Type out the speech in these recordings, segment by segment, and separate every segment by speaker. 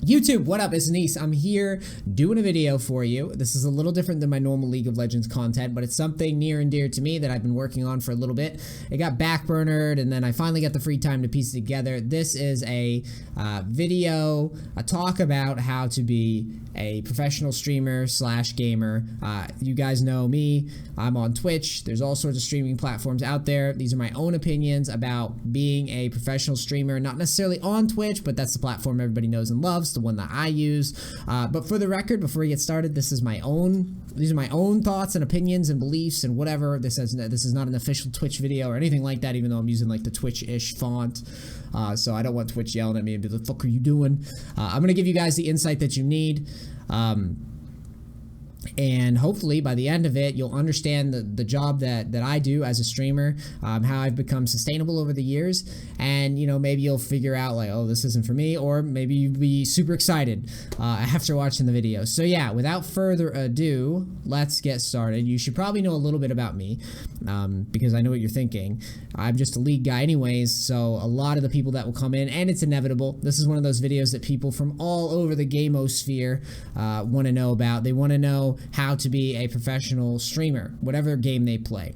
Speaker 1: YouTube, what up? It's NEACE. I'm here doing a video for you. This is a little different than my normal League of Legends content, but it's something near and dear to me that I've been working on for a little bit. It got backburnered, and then I finally got the free time to piece it together. This is a video, a talk about how to be a professional streamer slash gamer. You guys know me. I'm on Twitch. There's all sorts of streaming platforms out there. These are my own opinions about being a professional streamer, not necessarily on Twitch, but that's the platform everybody knows and loves, the one that I use. But for the record, before we get started, these are my own thoughts and opinions and beliefs and whatever. This is not an official Twitch video or anything like that, even though I'm using like the Twitch-ish font. So I don't want Twitch yelling at me and be like, "The fuck are you doing?" I'm gonna give you guys the insight that you need. And hopefully by the end of it, you'll understand the job that I do as a streamer, how I've become sustainable over the years, and maybe you'll figure out like, oh, this isn't for me, or maybe you'll be super excited after watching the video. So yeah, without further ado, let's get started. You should probably know a little bit about me, because I know what you're thinking. I'm just a League guy anyways, so a lot of the people that will come in, and it's inevitable, this is one of those videos that people from all over the gamosphere want to know about. They want to know how to be a professional streamer, whatever game they play.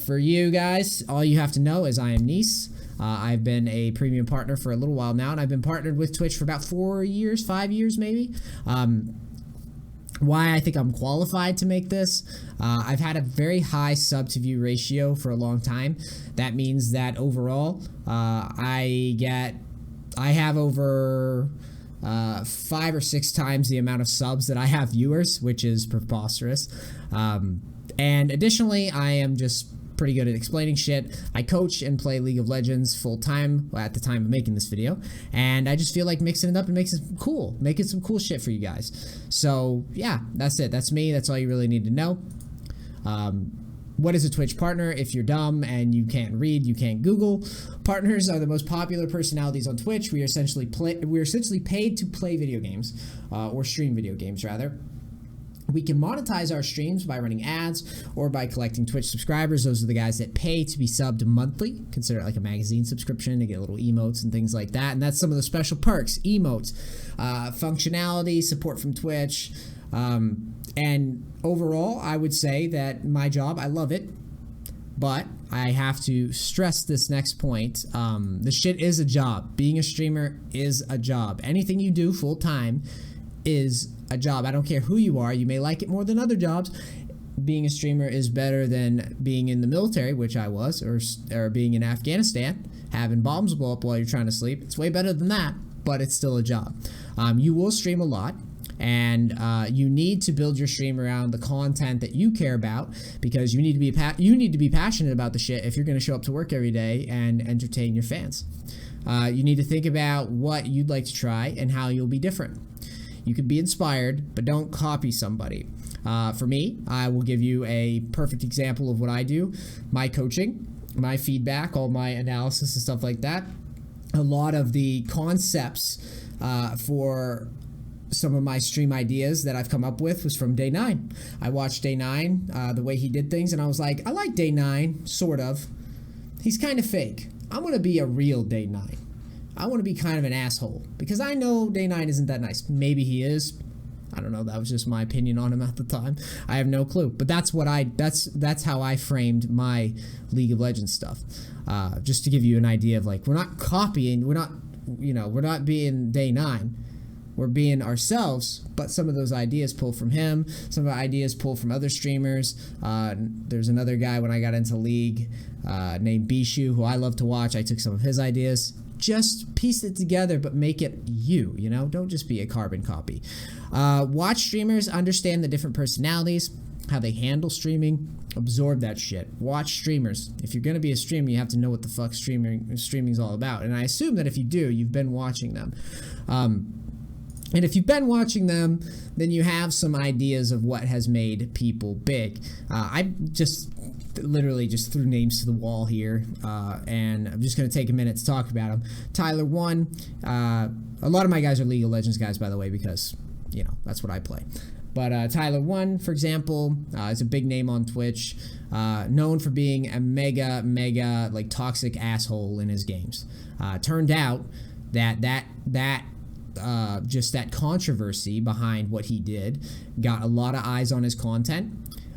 Speaker 1: For you guys, all you have to know is I am NEACE. I've been a premium partner for a little while now, and I've been partnered with Twitch for about 4 years, 5 years maybe. Why I think I'm qualified to make this, I've had a very high sub to view ratio for a long time. That means that overall, I have over 5 or 6 times the amount of subs that I have viewers, which is preposterous. And additionally, I am just pretty good at explaining shit. I coach and play League of Legends full time at the time of making this video, and I just feel like mixing it up and making some cool shit for you guys. So yeah, that's it. That's me. That's all you really need to know. What is a Twitch partner? If you're dumb and you can't read, you can't Google. Partners are the most popular personalities on Twitch. We are essentially paid to play video games, or stream video games rather. We can monetize our streams by running ads or by collecting Twitch subscribers. Those are the guys that pay to be subbed monthly. Consider it like a magazine subscription to get little emotes and things like that. And that's some of the special perks: emotes, functionality, support from Twitch. And overall, I would say that my job, I love it, but I have to stress this next point. This shit is a job. Being a streamer is a job. Anything you do full time is a job. I don't care who you are. You may like it more than other jobs. Being a streamer is better than being in the military, which I was, or being in Afghanistan, having bombs blow up while you're trying to sleep. It's way better than that, but it's still a job. You will stream a lot, and you need to build your stream around the content that you care about, because you need to be passionate about the shit if you're going to show up to work every day and entertain your fans. You need to think about what you'd like to try and how you'll be different. You can be inspired, but don't copy somebody. For me, I will give you a perfect example of what I do. My coaching, my feedback, all my analysis and stuff like that. A lot of the concepts for some of my stream ideas that I've come up with was from Day 9. I watched Day 9, the way he did things, and I was like, I like Day 9, sort of. He's kind of fake. I'm going to be a real Day 9. I want to be kind of an asshole, because I know Day 9 isn't that nice. Maybe he is. I don't know. That was just my opinion on him at the time. I have no clue. But that's how I framed my League of Legends stuff. Just to give you an idea of like, we're not copying, we're not being Day 9. We're being ourselves, but some of those ideas pull from him. Some of the ideas pull from other streamers. There's another guy when I got into League named Bishu, who I love to watch. I took some of his ideas. Just piece it together, but make it you, Don't just be a carbon copy. Watch streamers, understand the different personalities, how they handle streaming, absorb that shit. Watch streamers. If you're going to be a streamer, you have to know what the fuck streaming's all about. And I assume that if you do, you've been watching them. And if you've been watching them, then you have some ideas of what has made people big. I just literally just threw names to the wall here, and I'm just going to take a minute to talk about them. Tyler 1, a lot of my guys are League of Legends guys, by the way, because, that's what I play. But Tyler 1, for example, is a big name on Twitch, known for being a mega, like, toxic asshole in his games. Turned out that just that controversy behind what he did got a lot of eyes on his content.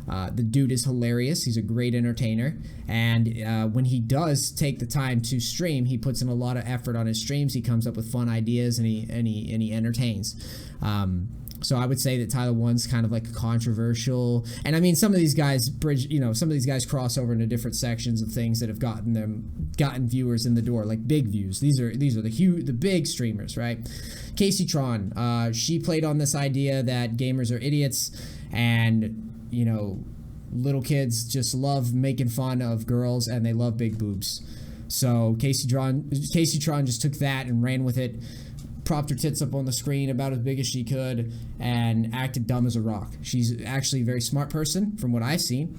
Speaker 1: The dude is hilarious. He's a great entertainer. And when he does take the time to stream, he puts in a lot of effort on his streams. He comes up with fun ideas and he entertains. So I would say that Tyler One's kind of like a controversial, and I mean some of these guys some of these guys cross over into different sections of things that have gotten viewers in the door, like big views. These are the big streamers, right? Casey Tron, she played on this idea that gamers are idiots, and little kids just love making fun of girls and they love big boobs. So Casey Tron just took that and ran with it, propped her tits up on the screen about as big as she could, and acted dumb as a rock. She's actually a very smart person from what I've seen.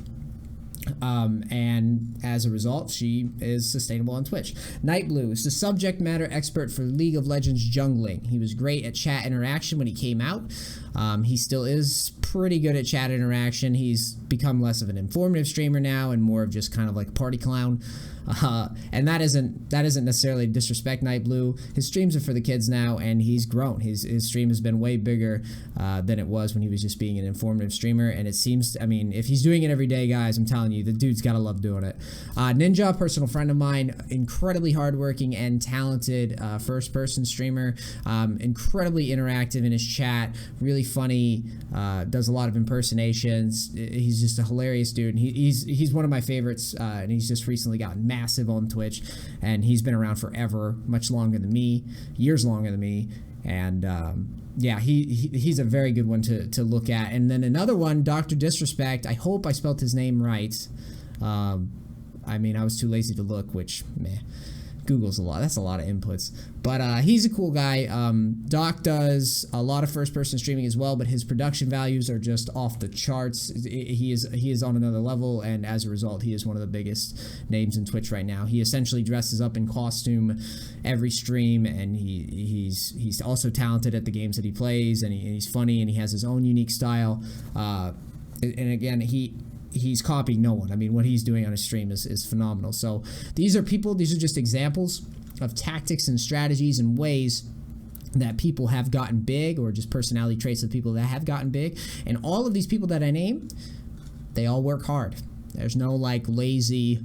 Speaker 1: And as a result, she is sustainable on Twitch. Nightblue is the subject matter expert for League of Legends jungling. He was great at chat interaction when he came out. He still is pretty good at chat interaction. He's become less of an informative streamer now and more of just kind of like a party clown. And that isn't necessarily disrespect Nightblue. His streams are for the kids now, and he's grown. His stream has been way bigger than it was when he was just being an informative streamer. And it seems, I mean, if he's doing it every day, guys, I'm telling you, the dude's gotta love doing it. Ninja, a personal friend of mine, incredibly hardworking and talented first-person streamer, incredibly interactive in his chat, really funny, does a lot of impersonations. He's just a hilarious dude. And he's one of my favorites, and he's just recently gotten massive on Twitch, and he's been around forever, much longer than me, years longer than me, and yeah, he's a very good one to look at. And then another one, Dr. Disrespect. I hope I spelt his name right. I mean, I was too lazy to look, which meh. Google's that's a lot of inputs, but he's a cool guy. Doc does a lot of first-person streaming as well, but his production values are just off the charts. He is on another level, and as a result, he is one of the biggest names in Twitch right now. He essentially dresses up in costume every stream, and he's also talented at the games that he plays, and he's funny, and he has his own unique style. And again, he's copying no one. I mean, what he's doing on his stream is phenomenal. So these are just examples of tactics and strategies and ways that people have gotten big, or just personality traits of people that have gotten big. And all of these people that I name, they all work hard. There's no lazy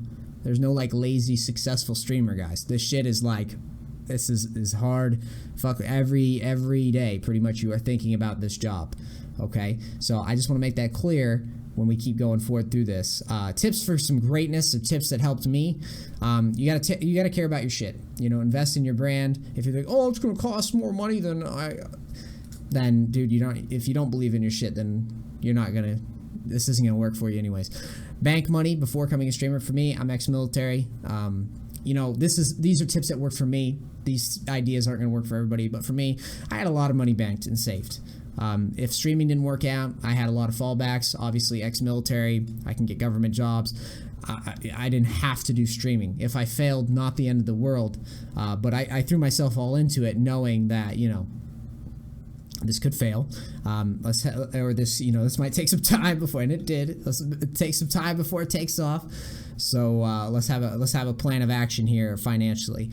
Speaker 1: successful streamer, guys. This shit is this is hard. Fuck, every day pretty much you are thinking about this job. Okay, so I just want to make that clear when we keep going forward through this. Tips for some greatness, or tips that helped me. You gotta care about your shit. Invest in your brand. If you think, oh, it's gonna cost more money then dude, if you don't believe in your shit, then this isn't gonna work for you anyways. Bank money before becoming a streamer. For me, I'm ex-military. These are tips that work for me. These ideas aren't gonna work for everybody, but for me, I had a lot of money banked and saved. If streaming didn't work out, I had a lot of fallbacks. Obviously, ex-military, I can get government jobs. I didn't have to do streaming. If I failed, not the end of the world. But I threw myself all into it, knowing that this could fail. This might take some time before, and it did. It takes some time before it takes off. So let's have a plan of action here financially.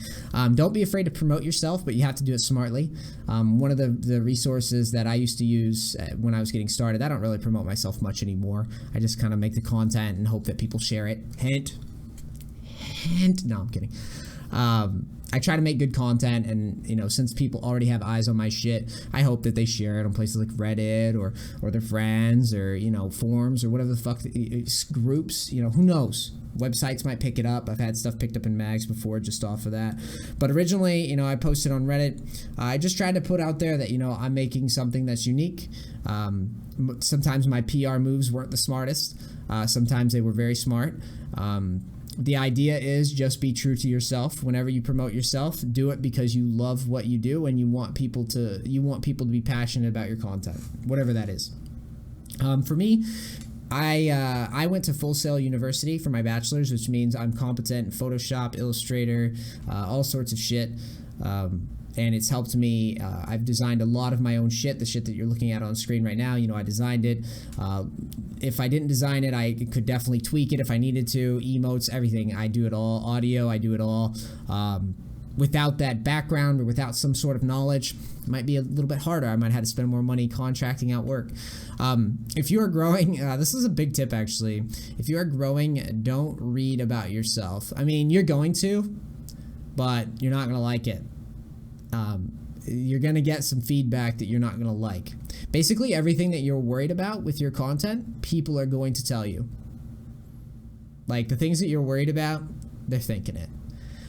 Speaker 1: Don't be afraid to promote yourself, but you have to do it smartly. One of the resources that I used to use when I was getting started, I don't really promote myself much anymore. I just kind of make the content and hope that people share it. Hint. No, I'm kidding. I try to make good content, and since people already have eyes on my shit, I hope that they share it on places like Reddit or their friends, or forums, or whatever the fuck, groups. Who knows? Websites might pick it up. I've had stuff picked up in mags before just off of that. But originally, I posted on Reddit. I just tried to put out there that I'm making something that's unique. Sometimes my PR moves weren't the smartest. Sometimes they were very smart. The idea is just be true to yourself. Whenever you promote yourself, do it because you love what you do, and you want people to be passionate about your content, whatever that is. For me, I went to Full Sail University for my bachelor's, which means I'm competent in Photoshop, Illustrator, all sorts of shit. And it's helped me. I've designed a lot of my own shit, the shit that you're looking at on screen right now. I designed it. If I didn't design it, I could definitely tweak it if I needed to. Emotes, everything. I do it all. Audio, I do it all. without that background or without some sort of knowledge, it might be a little bit harder. I might have to spend more money contracting out work. If you are growing, this is a big tip actually. If you are growing, don't read about yourself. I mean, you're going to, but you're not going to like it. You're going to get some feedback that you're not going to like. Basically, everything that you're worried about with your content, people are going to tell you. Like, the things that you're worried about, they're thinking it.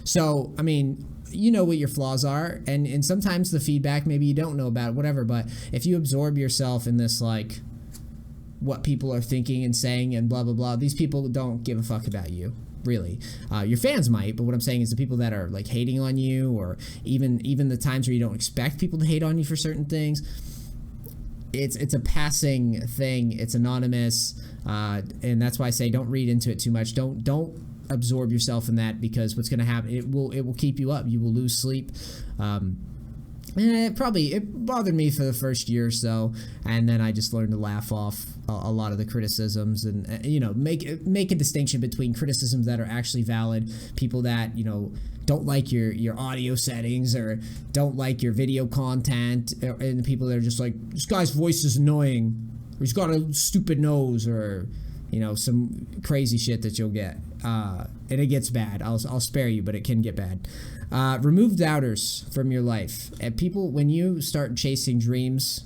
Speaker 1: So, I mean, you know what your flaws are, and sometimes the feedback, maybe you don't know about it, whatever, but if you absorb yourself in this, like, what people are thinking and saying and blah, blah, blah, these people don't give a fuck about you. Really, your fans might, but what I'm saying is the people that are like hating on you, or even the times where you don't expect people to hate on you for certain things, it's a passing thing. It's anonymous, and that's why I say don't read into it too much. Don't absorb yourself in that, because what's going to happen, it will keep you up. You will lose sleep. And it bothered me for the first year or so, and then I just learned to laugh off a lot of the criticisms, and you know, make a distinction between criticisms that are actually valid, people that, you know, don't like your audio settings or don't like your video content, and people that are just like, this guy's voice is annoying, or he's got a stupid nose, or, you know, some crazy shit that you'll get, and it gets bad. I'll spare you, but it can get bad. Remove doubters from your life. And people, when you start chasing dreams,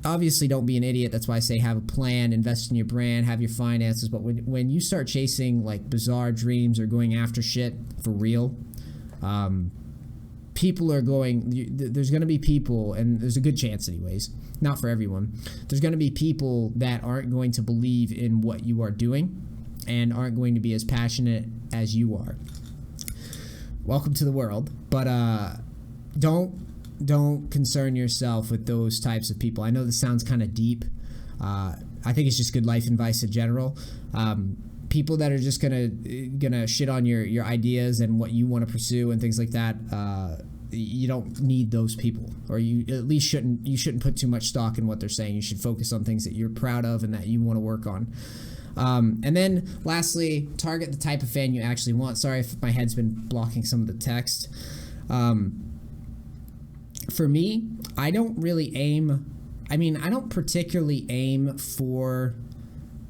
Speaker 1: obviously don't be an idiot. That's why I say have a plan, invest in your brand, have your finances. But when you start chasing like bizarre dreams or going after shit for real, people are going, there's going to be people, and there's a good chance anyways, not for everyone, there's going to be people that aren't going to believe in what you are doing and aren't going to be as passionate as you are. Welcome to the world, but don't concern yourself with those types of people. I know this sounds kind of deep. I think it's just good life advice in general. People that are just gonna shit on your ideas and what you want to pursue and things like that. You don't need those people, or you at least shouldn't put too much stock in what they're saying. You should focus on things that you're proud of and that you want to work on. And then lastly, target the type of fan you actually want. Sorry if my head's been blocking some of the text. For me, I don't particularly aim for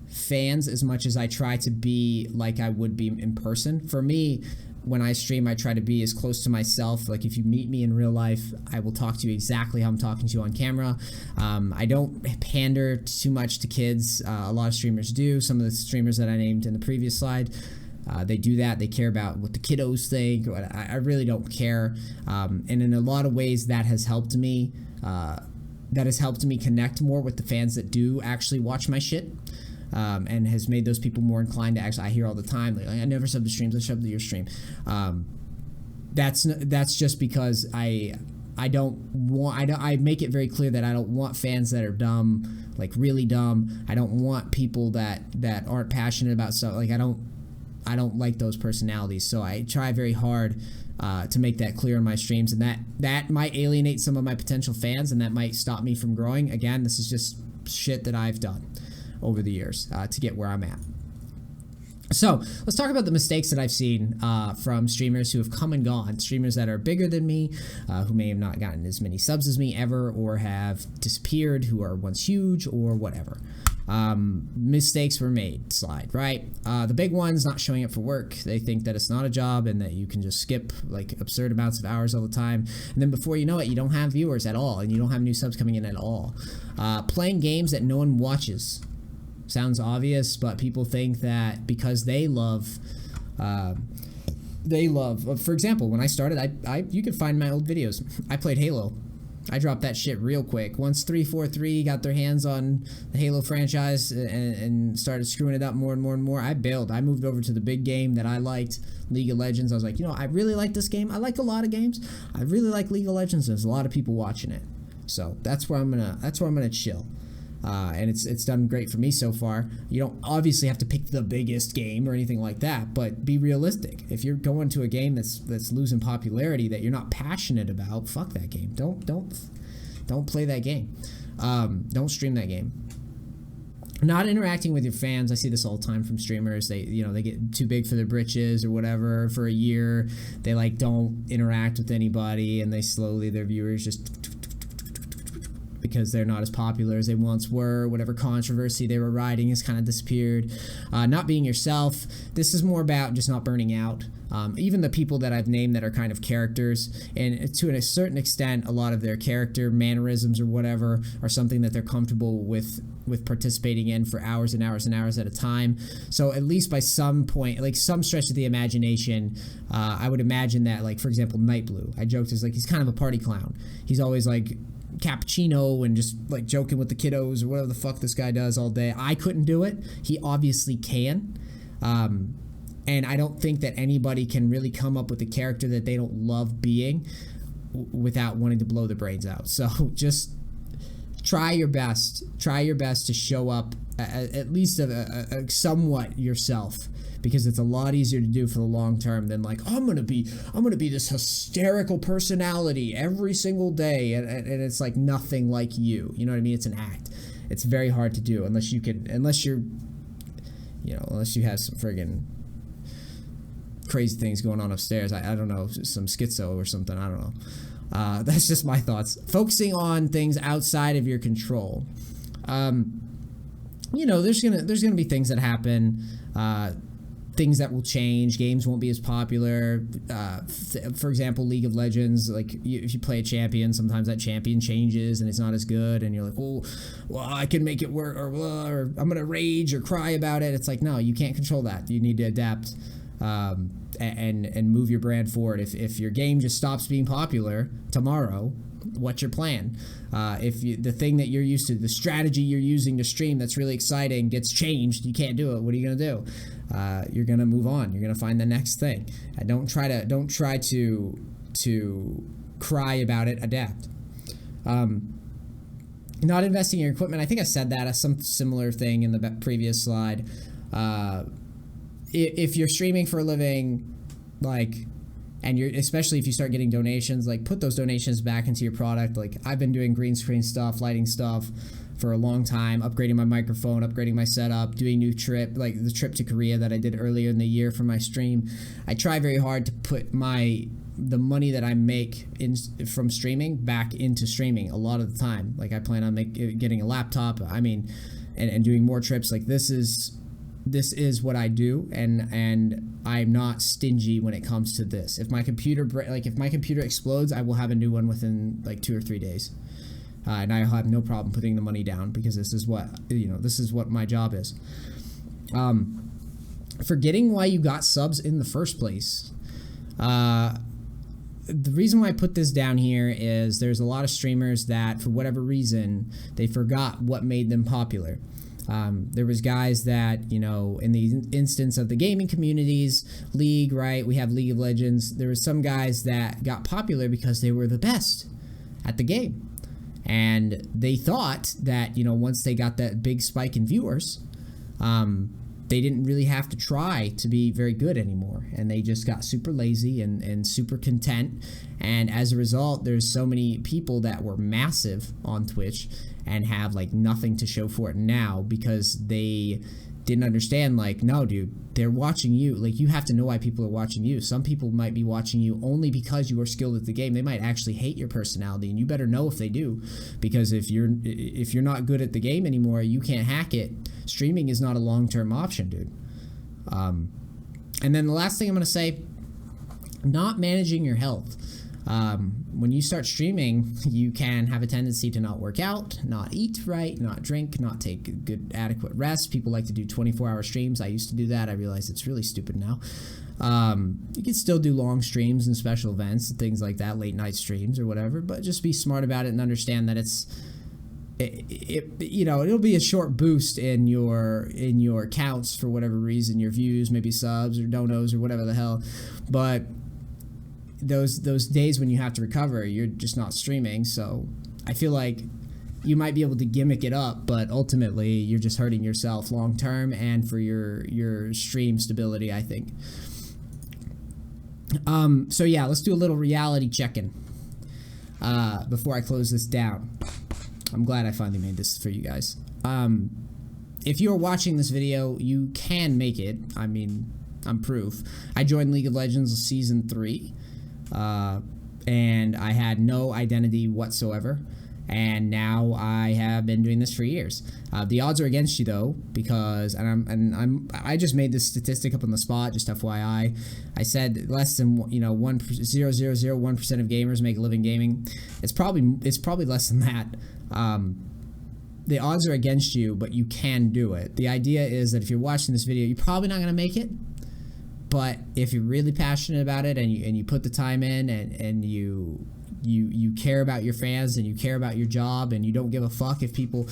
Speaker 1: fans as much as I try to be like I would be in person. For me, when I stream, I try to be as close to myself. Like, if you meet me in real life, I will talk to you exactly how I'm talking to you on camera. I don't pander too much to kids. A lot of streamers do. Some of the streamers that I named in the previous slide, they do that. They care about what the kiddos think. I really don't care. And in a lot of ways, that has helped me. Connect more with the fans that do actually watch my shit. And has made those people more inclined to actually, I hear all the time, like, I never sub to streams, I sub to your stream. That's just because I make it very clear that I don't want fans that are dumb, like really dumb. I don't want people that aren't passionate about stuff. Like, I don't like those personalities. So I try very hard to make that clear in my streams, and that might alienate some of my potential fans, and that might stop me from growing. Again, this is just shit that I've done over the years to get where I'm at. So let's talk about the mistakes that I've seen from streamers who have come and gone, streamers that are bigger than me, who may have not gotten as many subs as me ever, or have disappeared, who are once huge, or whatever. Mistakes were made, slide, right? The big one's not showing up for work. They think that it's not a job and that you can just skip like absurd amounts of hours all the time. And then before you know it, you don't have viewers at all, and you don't have new subs coming in at all. Playing games that no one watches. Sounds obvious, but people think that because they love, for example, when I started, you can find my old videos. I played Halo. I dropped that shit real quick. Once 343 got their hands on the Halo franchise and started screwing it up more and more and more, I bailed. I moved over to the big game that I liked, League of Legends. I was like, you know, I really like this game. I like a lot of games. I really like League of Legends. There's a lot of people watching it, so that's where I'm gonna chill. And it's done great for me so far. You don't obviously have to pick the biggest game or anything like that, but be realistic. If you're going to a game that's losing popularity, that you're not passionate about, fuck that game. Don't play that game. Don't stream that game. Not interacting with your fans. I see this all the time from streamers. They, they get too big for their britches or whatever for a year. They like don't interact with anybody, and they slowly, their viewers just, because they're not as popular as they once were. Whatever controversy they were riding has kind of disappeared. Not being yourself. This is more about just not burning out. Even the people that I've named that are kind of characters, and to a certain extent, a lot of their character mannerisms or whatever are something that they're comfortable with participating in for hours and hours and hours at a time. So at least by some point, like some stretch of the imagination, I would imagine that, like, for example, Nightblue, I joked, is like, he's kind of a party clown. He's always like cappuccino and just like joking with the kiddos or whatever the fuck this guy does all day. I couldn't do it. He obviously can. And I don't think that anybody can really come up with a character that they don't love being without wanting to blow their brains out. So just try your best. Try your best to show up at least a somewhat yourself, because it's a lot easier to do for the long term than like, oh, I'm gonna be this hysterical personality every single day, and it's like nothing like you. You know what I mean? It's an act. It's very hard to do unless you have some friggin' crazy things going on upstairs. I don't know, some schizo or something. I don't know. That's just my thoughts. Focusing on things outside of your control. There's gonna be things that happen. Things that will change. Games won't be as popular. For example, League of Legends, like if you play a champion, sometimes that champion changes and it's not as good, and you're like, well, I can make it work, or I'm gonna rage or cry about it. It's like, no, you can't control that. You need to adapt and move your brand forward. If your game just stops being popular tomorrow, what's your plan? If the thing that you're used to, the strategy you're using to stream that's really exciting gets changed, you can't do it. What are you gonna do? You're gonna move on. You're gonna find the next thing. Don't try to cry about it. Adapt. Not investing in your equipment. I think I said that as some similar thing in the previous slide. If you're streaming for a living, and especially if you start getting donations, like, put those donations back into your product. Like, I've been doing green screen stuff, lighting stuff for a long time, upgrading my microphone, upgrading my setup, doing new trip, like the trip to Korea that I did earlier in the year for my stream. I try very hard to put the money that I make from streaming back into streaming a lot of the time. Like, I plan on getting a laptop, and doing more trips. Like, this is what I do, and I'm not stingy when it comes to this. If my computer explodes, I will have a new one within like 2 or 3 days. And I'll have no problem putting the money down, because this is what my job is. Forgetting why you got subs in the first place. The reason why I put this down here is there's a lot of streamers that, for whatever reason, they forgot what made them popular. There was guys that, in the instance of the gaming communities, League, right? We have League of Legends. There were some guys that got popular because they were the best at the game. And they thought that, once they got that big spike in viewers, they didn't really have to try to be very good anymore. And they just got super lazy and super content. And as a result, there's so many people that were massive on Twitch and have like nothing to show for it now, because they didn't understand, like, no, dude, they're watching you. Like, you have to know why people are watching you. Some people might be watching you only because you are skilled at the game. They might actually hate your personality, and you better know if they do, because if you're not good at the game anymore, you can't hack it. Streaming is not a long-term option, dude. And then the last thing I'm going to say, not managing your health. When you start streaming, you can have a tendency to not work out, not eat right, not drink, not take good, adequate rest. People like to do 24-hour streams. I used to do that. I realize it's really stupid now. You can still do long streams and special events and things like that, late night streams or whatever, but just be smart about it and understand that it'll be a short boost in your counts for whatever reason, your views, maybe subs or donos or whatever the hell, but those days when you have to recover, you're just not streaming. So I feel like you might be able to gimmick it up, but ultimately you're just hurting yourself long term and for your stream stability, I think. So yeah, let's do a little reality check-in before I close this down. I'm glad I finally made this for you guys. if you're watching this video, you can make it. I mean, I'm proof. I joined League of Legends Season 3, and I had no identity whatsoever. And now I have been doing this for years. The odds are against you though, because I just made this statistic up on the spot, just FYI. I said less than 0.0001% of gamers make a living gaming. It's probably less than that. The odds are against you, but you can do it. The idea is that if you're watching this video, you're probably not going to make it. But if you're really passionate about it and you put the time in and you care about your fans and you care about your job and you don't give a fuck if people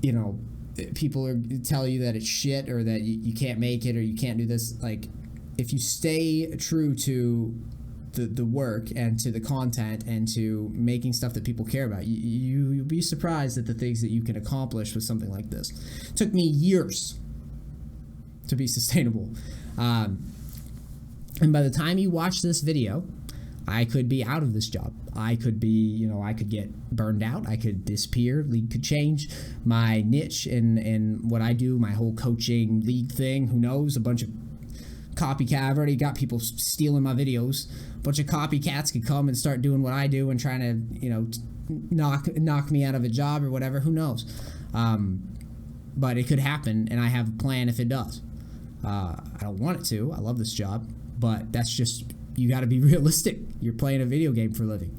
Speaker 1: tell you that it's shit or that you can't make it or you can't do this. Like, if you stay true to the work and to the content and to making stuff that people care about, you'll be surprised at the things that you can accomplish with something like this. It took me years to be sustainable, and by the time you watch this video, I could be out of this job. I could be, I could get burned out. I could disappear. League could change. My niche in what I do, my whole coaching league thing, who knows? A bunch of copycat. I've already got people stealing my videos. A bunch of copycats could come and start doing what I do and trying to, knock me out of a job or whatever. Who knows? But it could happen, and I have a plan if it does. I don't want it to. I love this job, but that's just... You got to be realistic. You're playing a video game for a living.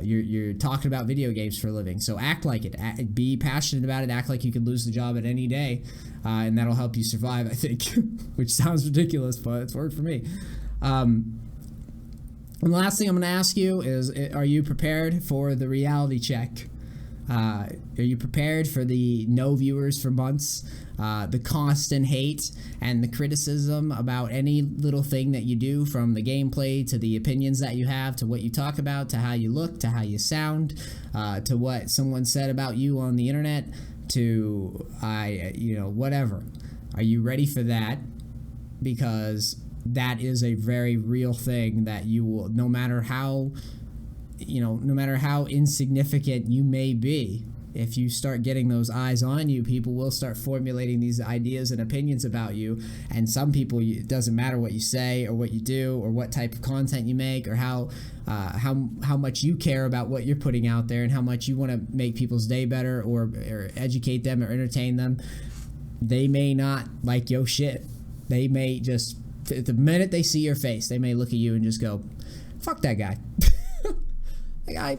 Speaker 1: You're talking about video games for a living. So act like it. Be passionate about it. Act like you could lose the job at any day, and that'll help you survive, I think. Which sounds ridiculous, but it's worked for me. And the last thing I'm going to ask you is, are you prepared for the reality check? Are you prepared for the no viewers for months, the constant hate and the criticism about any little thing that you do, from the gameplay to the opinions that you have to what you talk about to how you look to how you sound, to what someone said about you on the internet, to whatever? Are you ready for that? Because that is a very real thing that you will, no matter how insignificant you may be, if you start getting those eyes on you, people will start formulating these ideas and opinions about you. And some people, it doesn't matter what you say or what you do or what type of content you make or how much you care about what you're putting out there and how much you want to make people's day better or educate them or entertain them. They may not like your shit. They may just, the minute they see your face, they may look at you and just go, fuck that guy. That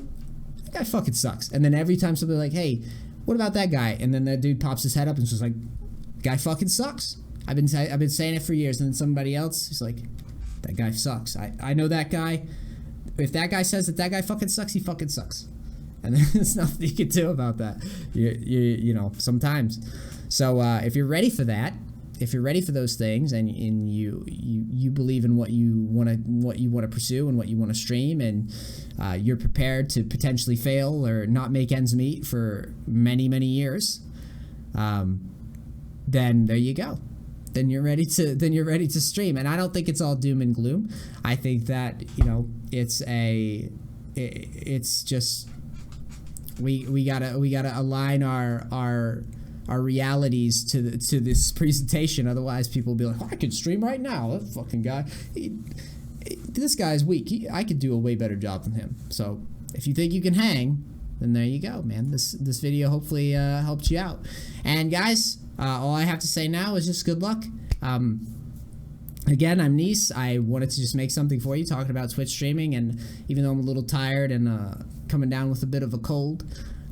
Speaker 1: guy fucking sucks. And then every time somebody's like, hey, what about that guy? And then that dude pops his head up and is just like, guy fucking sucks. I've been saying it for years. And then somebody else is like, that guy sucks. I know that guy. If that guy says that guy fucking sucks, he fucking sucks. And there's nothing you can do about that. Sometimes. So if you're ready for that, if you're ready for those things, and you believe in what you want to pursue and what you want to stream, and you're prepared to potentially fail or not make ends meet for many years, then there you go. Then you're ready to stream. And I don't think it's all doom and gloom. I think that it's just we gotta align our realities to this presentation. Otherwise people will be like, oh, I could stream right now. That fucking guy, this guy's weak. I could do a way better job than him. So if you think you can hang, then there you go, man. This video hopefully helped you out. And guys, all I have to say now is just good luck. Again, I'm NEACE. I wanted to just make something for you talking about Twitch streaming, and even though I'm a little tired and coming down with a bit of a cold,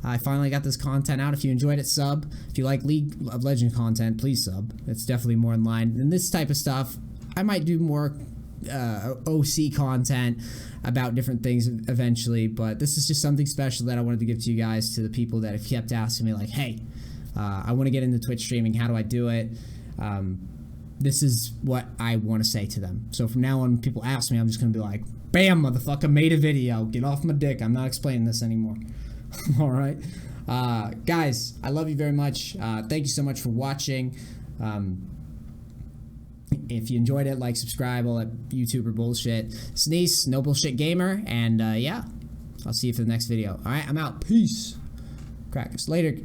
Speaker 1: I finally got this content out. If you enjoyed it, sub. If you like League of Legends content, please sub. It's definitely more in line. And this type of stuff, I might do more OC content about different things eventually, but this is just something special that I wanted to give to you guys, to the people that have kept asking me like, hey, I want to get into Twitch streaming. How do I do it? This is what I want to say to them. So from now on, when people ask me, I'm just going to be like, bam, motherfucker, made a video. Get off my dick. I'm not explaining this anymore. All right. Guys, I love you very much. Thank you so much for watching. If you enjoyed it, like, subscribe, all that YouTuber bullshit. It's NEACE, No Bullshit Gamer, and yeah, I'll see you for the next video. All right, I'm out. Peace. Crackers. Later.